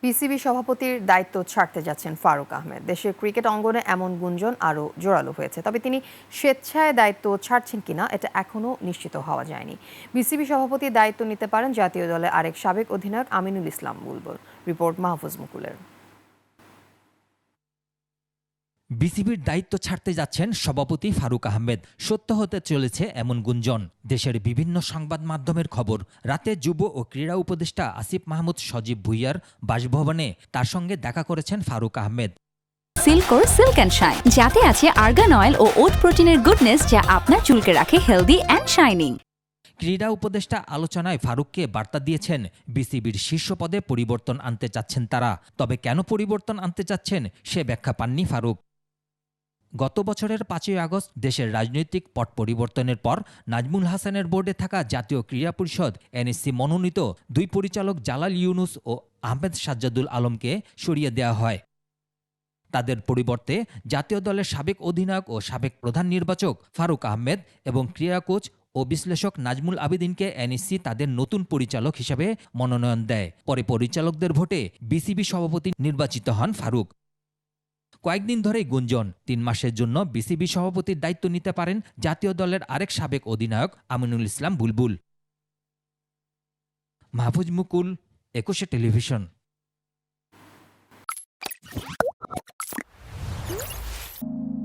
BCB সভাপতির দায়িত্ব ছাড়তে যাচ্ছেন ফারুক আহমেদ। দেশের ক্রিকেট অঙ্গনে এমন গুঞ্জন আরও জোরালো হয়েছে, তবে তিনি স্বেচ্ছায় দায়িত্ব ছাড়ছেন কিনা এটা এখনও নিশ্চিত হওয়া যায়নি। বিসিবি সভাপতির দায়িত্ব নিতে পারেন জাতীয় দলের আরেক সাবেক অধিনায়ক আমিনুল ইসলাম বুলবুল। রিপোর্ট মাহফুজ মুকুলের। বিসিবির দায়িত্ব ছাড়তে যাচ্ছেন সভাপতি ফারুক আহমেদ। সত্য হতে চলেছে এমন গুঞ্জন। দেশের বিভিন্ন সংবাদ মাধ্যমের খবর, রাতে যুব ও ক্রীড়া উপদেষ্টা আসিফ মাহমুদ সজীব ভুইয়ার বাসভবনে তার সঙ্গে দেখা করেছেন ফারুক আহমেদ। সিল্কোর সিল্ক অ্যান্ড শাইন, যাতে আছে আর্গান অয়েল ও ওট প্রোটিনের গুডনেস, যা আপনার চুলকে রাখে হেলদি অ্যান্ড শাইনিং। ক্রীড়া উপদেষ্টা আলোচনায় ফারুককে বার্তা দিয়েছেন বিসিবির শীর্ষ পদে পরিবর্তন আনতে চাচ্ছেন তারা। তবে কেন পরিবর্তন আনতে চাচ্ছেন সে ব্যাখ্যা পাননি ফারুক। গত বছরের 5ই আগস্ট দেশের রাজনৈতিক পট পরিবর্তনের পর নাজমুল হাসানের বোর্ডে থাকা জাতীয় ক্রীড়া পরিষদ এনএসসি মনোনীত দুই পরিচালক জালাল ইউনুস ও আহমেদ সাজ্জাদুল আলমকে সরিয়ে দেওয়া হয়। তাদের পরিবর্তে জাতীয় দলের সাবেক অধিনায়ক ও সাবেক প্রধান নির্বাচক ফারুক আহমেদ এবং ক্রীড়া কোচ ও বিশ্লেষক নাজমুল আবেদিনকে এনএসসি তাদের নতুন পরিচালক হিসেবে মনোনয়ন দেয়। পরে পরিচালকদের ভোটে বিসিবি সভাপতি নির্বাচিত হন ফারুক। কয়েকদিন ধরেই গুঞ্জন 3 মাসের জন্য বিসিবি সভাপতির দায়িত্ব নিতে পারেন জাতীয় দলের আরেক সাবেক অধিনায়ক আমিনুল ইসলাম বুলবুল। মাহফুজ মুকুল, 21 টেলিভিশন।